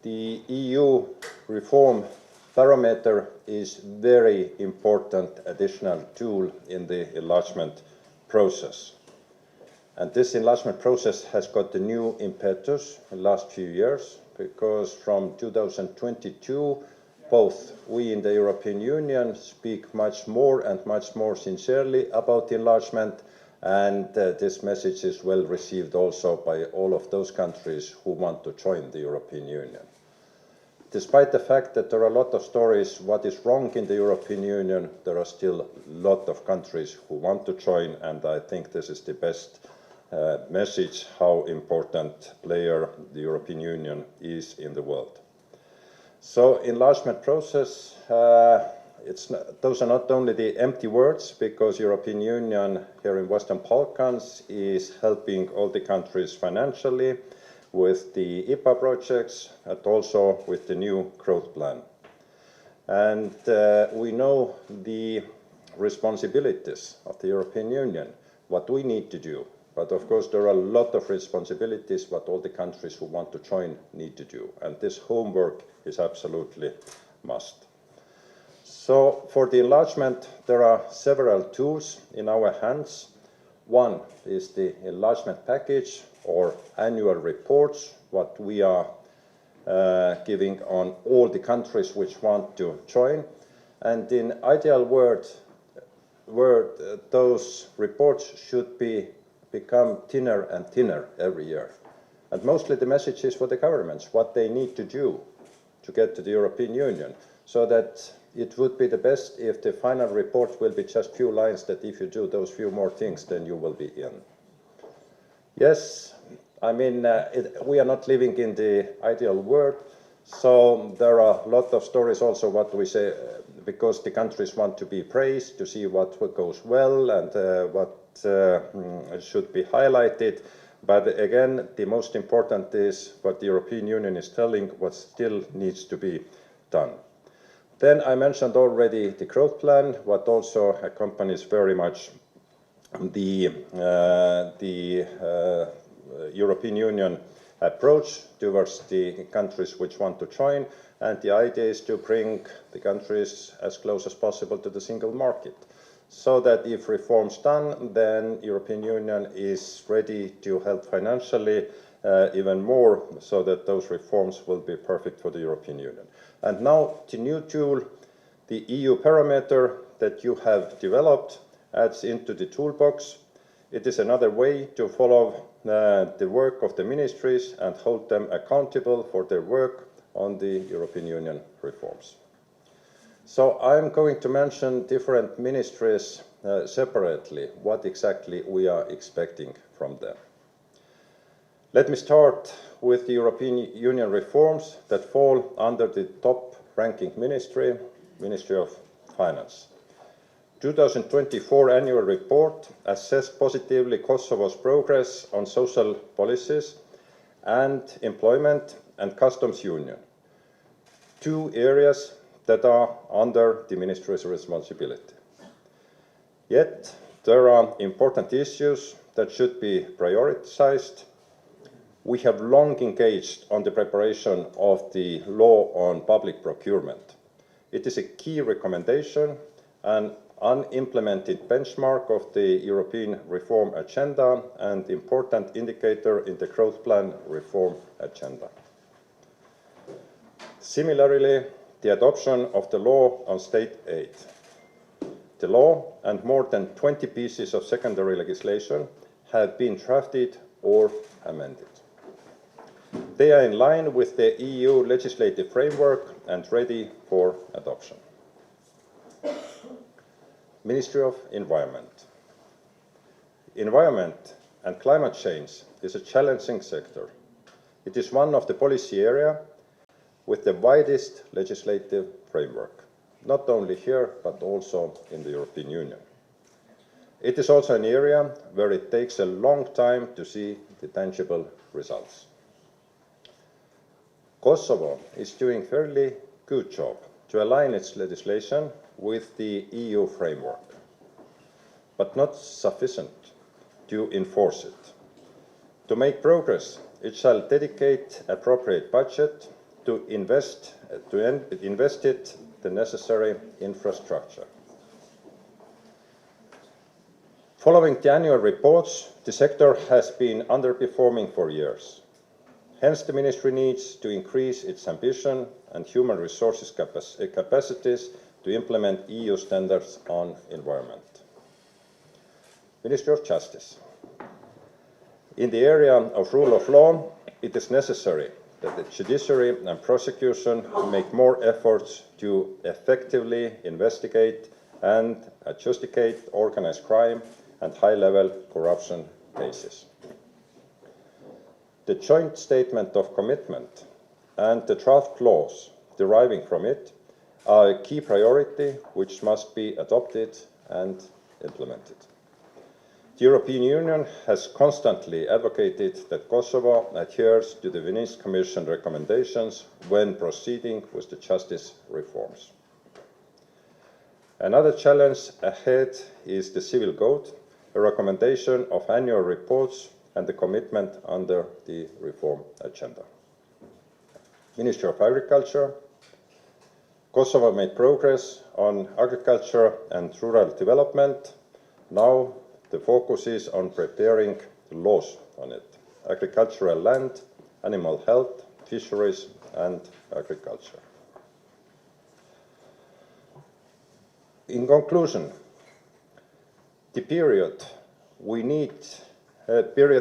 The EU reform barometer is a very important additional tool in the enlargement process. And this enlargement process has got a new impetus in the last few years, because from 2022, both we in the European Union speak much more and much more sincerely about enlargement, and this message is well received also by all of those countries who want to join the European Union. Despite the fact that there are a lot of stories what is wrong in the European Union, there are still a lot of countries who want to join, and I think this is the best message how important player the European Union is in the world. So enlargement process, those are not only the empty words, because European Union here in Western Balkans is helping all the countries financially with the IPA projects and also with the new growth plan. And we know the responsibilities of the European Union, what we need to do. But of course there are a lot of responsibilities what all the countries who want to join need to do. And this homework is absolutely must. So for the enlargement there are several tools in our hands. One is the enlargement package or annual reports, what we are giving on all the countries which want to join. And in ideal world, those reports should become thinner and thinner every year. And mostly the message is for the governments, what they need to do to get to the European Union, so that it would be the best if the final report will be just few lines that if you do those few more things, then you will be in. Yes, I mean, we are not living in the ideal world, so there are a lot of stories also what we say, because the countries want to be praised, to see what goes well and what should be highlighted. But again, the most important is what the European Union is telling, what still needs to be done. Then I mentioned already the growth plan, what also accompanies very much the European Union approach towards the countries which want to join. And the idea is to bring the countries as close as possible to the single market, so that if reforms done, then European Union is ready to help financially even more, so that those reforms will be perfect for the European Union. And now the new tool, the EU parameter that you have developed, adds into the toolbox. It is another way to follow the work of the ministries and hold them accountable for their work on the European Union reforms. So I'm going to mention different ministries separately, what exactly we are expecting from them. Let me start with the European Union reforms that fall under the top-ranking ministry, Ministry of Finance. 2024 annual report assessed positively Kosovo's progress on social policies and employment and customs union, two areas that are under the ministry's responsibility. Yet there are important issues that should be prioritized. We have long engaged on the preparation of the law on public procurement. It is a key recommendation, an unimplemented benchmark of the European reform agenda and important indicator in the growth plan reform agenda. Similarly, the adoption of the law on state aid. The law and more than 20 pieces of secondary legislation have been drafted or amended. They are in line with the EU legislative framework and ready for adoption. Ministry of Environment. Environment and climate change is a challenging sector. It is one of the policy areas with the widest legislative framework, not only here, but also in the European Union. It is also an area where it takes a long time to see the tangible results. Kosovo is doing a fairly good job to align its legislation with the EU framework, but not sufficient to enforce it. To make progress, it shall dedicate appropriate budget to invest it the necessary infrastructure. Following the annual reports, the sector has been underperforming for years. Hence, the Ministry needs to increase its ambition and human resources capacities to implement EU standards on environment. Ministry of Justice. In the area of rule of law, it is necessary that the judiciary and prosecution make more efforts to effectively investigate and adjudicate organized crime and high-level corruption cases. The joint statement of commitment and the draft laws deriving from it are a key priority which must be adopted and implemented. The European Union has constantly advocated that Kosovo adheres to the Venice Commission recommendations when proceeding with the justice reforms. Another challenge ahead is the civil code, a recommendation of annual reports and the commitment under the reform agenda. Ministry of Agriculture. Kosovo made progress on agriculture and rural development. Now the focus is on preparing the laws on it: agricultural land, animal health, fisheries and agriculture. In conclusion, the period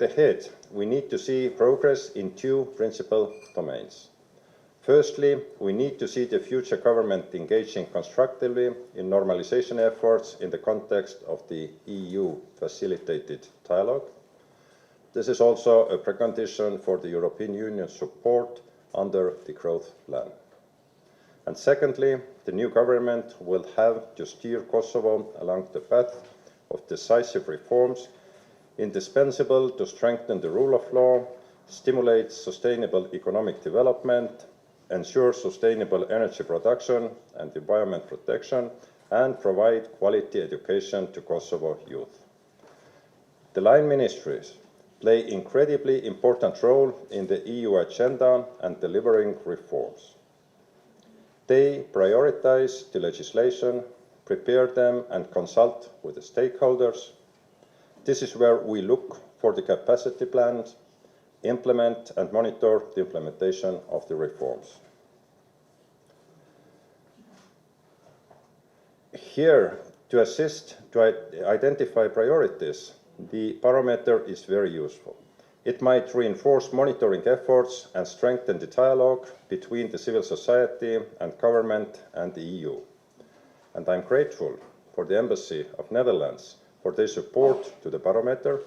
ahead, we need to see progress in two principal domains. Firstly, we need to see the future government engaging constructively in normalization efforts in the context of the EU-facilitated dialogue. This is also a precondition for the European Union support under the growth plan. And secondly, the new government will have to steer Kosovo along the path of decisive reforms indispensable to strengthen the rule of law, stimulate sustainable economic development, ensure sustainable energy production and environment protection, and provide quality education to Kosovo youth. The line ministries play an incredibly important role in the EU agenda and delivering reforms. They prioritize the legislation, prepare them and consult with the stakeholders. This is where we look for the capacity plans, implement and monitor the implementation of the reforms. Here, to assist to identify priorities, the barometer is very useful. It might reinforce monitoring efforts and strengthen the dialogue between the civil society and government and the EU. And I'm grateful for the Embassy of Netherlands for their support to the barometer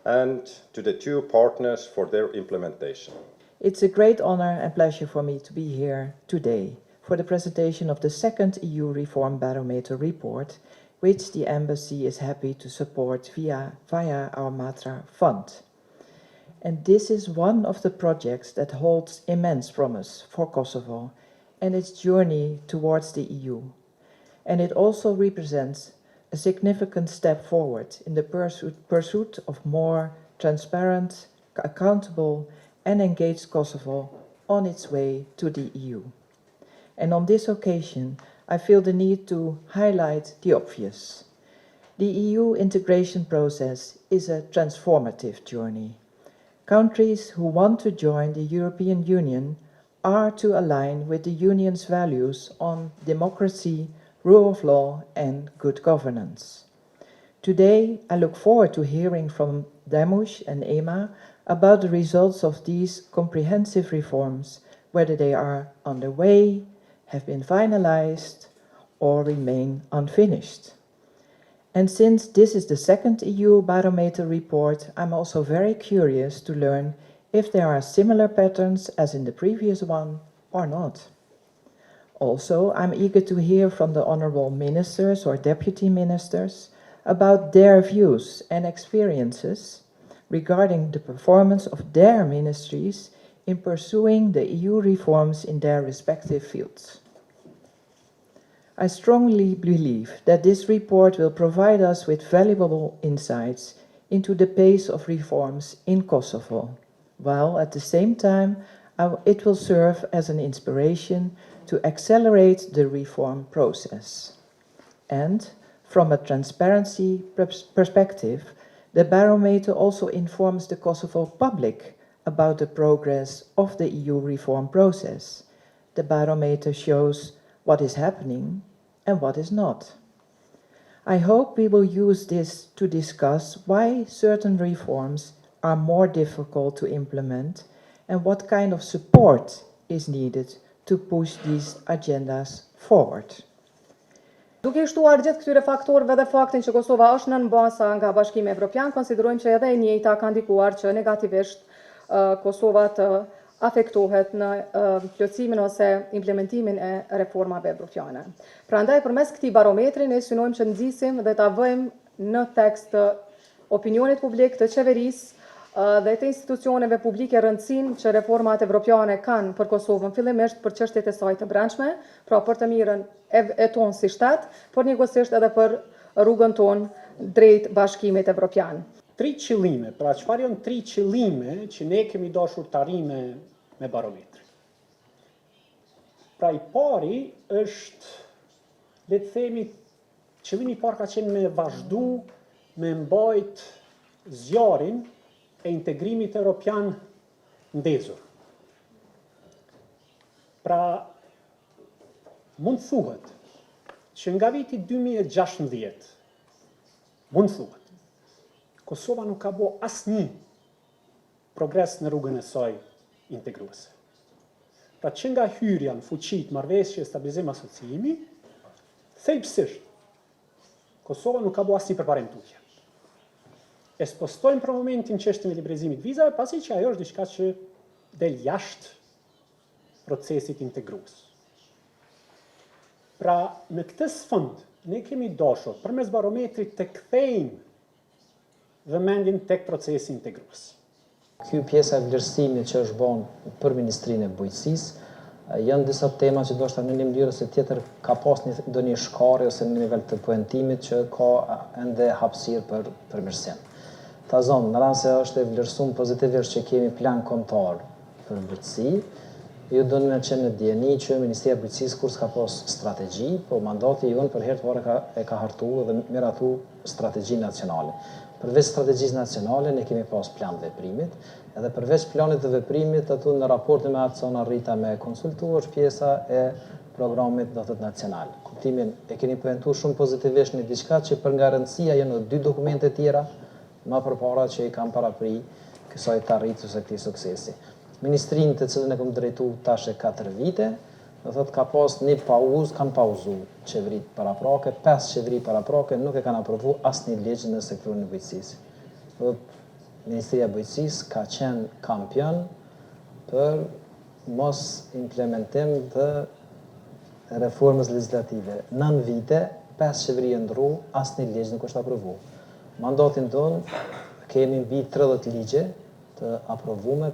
and to the two partners for their implementation. It's a great honor and pleasure for me to be here today for the presentation of the second EU Reform Barometer report, which the Embassy is happy to support via our Matra fund. And this is one of the projects that holds immense promise for Kosovo and its journey towards the EU. And it also represents a significant step forward in the pursuit of more transparent, accountable and engaged Kosovo on its way to the EU. And on this occasion, I feel the need to highlight the obvious. The EU integration process is a transformative journey. Countries who want to join the European Union are to align with the Union's values on democracy, rule of law and good governance. Today, I look forward to hearing from Damush and Ema about the results of these comprehensive reforms, whether they are underway, have been finalized, or remain unfinished. And since this is the second EU Barometer report, I'm also very curious to learn if there are similar patterns as in the previous one or not. Also, I'm eager to hear from the honorable ministers or deputy ministers about their views and experiences regarding the performance of their ministries in pursuing the EU reforms in their respective fields. I strongly believe that this report will provide us with valuable insights into the pace of reforms in Kosovo, while at the same time It will serve as an inspiration to accelerate the reform process. And from a transparency perspective, the barometer also informs the Kosovo public about the progress of the EU reform process. The barometer shows what is happening and what is not. I hope we will use this to discuss why certain reforms are more difficult to implement and what kind of support is needed to push these agendas forward. Duke i shtuar gjithë këtyre faktorëve dhe faktin që Kosova është nën basa nga Bashkimi Evropian, konsiderojmë që edhe e njëjta ka ndikuar që negativisht Kosova të afektohet në plotësimin ose implementimin e reformave evropiane. Prandaj përmes këtij barometri ne synojmë që nxisim dhe ta vëjmë në tekst të opinionit publik, të qeverisë dhe të institucioneve publike rëndësinë që reformat evropiane kanë për Kosovën, fillimisht për çështjet e saj të brendshme, pra për të mirën e tonë si shtet, por njëkohësisht edhe për rrugën tonë drejt Bashkimit Evropian. 3 qëllime, pra çfarë janë 3 qëllime që ne kemi dashur të arrijmë me barometrin. Pra i pari është, le të themi, qëllimi i parë ka qenë me vazhdu me mbajt zjarin e integrimit evropian ndezur. Pra mund thuhet që nga viti 2016 mund thuhet Kosova nuk ka bo asnjë progres në rrugën e saj integruese. Pra që nga hyrja në fuqit, marrëveshje, stabilizim, asociimi, thelbësisht, Kosova nuk ka bo asnjë përparim tutje. E spostojmë për momentin çështjen e liberalizimit vizave, pasi që ajo është diçka që del jashtë procesit integrues. Pra në këtë sfond, ne kemi dashur përmes barometrit të kthejmë vëmendjen tek procesi integrues. Ky pjesa e vlerësimit që është bën për Ministrinë e Bujqësisë, janë disa tema që ndoshta në një mënyrë ose tjetër ka pas ndonjë shkarje ose në nivel të poentimit që ka ende hapësirë për përmirësim. Ta zonë, në rast se është e vlerësuar pozitivisht që kemi plan kombëtar për bujqësi, ju do në qenë në djeni që Ministria e Bujqësisë kur s'ka pas strategji, po mandati jonë për herë të parë e ka hartuar dhe miratu strategji nacionale. Përveç strategjisë nacionale, ne kemi pas plan veprimit, edhe përveç planit të veprimit, aty në raportin me aksion arrita me konsultuar pjesa e programit do të nacional. Kuptimin e keni përmenduar shumë pozitivisht në diçka që për nga rëndësia janë 2 dokumente tjera, më përpara që i kam parapri kësaj të arritjes së këtij suksesi. Ministrinë të cilën e kam drejtuar tash 4 vite, do thotë ka pas një pauzë, kanë pauzu qeverit paraprake, 5 qeveri paraprake nuk e kanë aprovuar asnjë ligj në sektorin e bujqësisë. Ministria e Bujqësisë ka qenë kampion për mos implementim të reformës legislative. 9 vite, 5 qeveri e ndru, asnjë ligj nuk është aprovuar. Mandatin tonë kemi mbi 30 ligje të aprovume,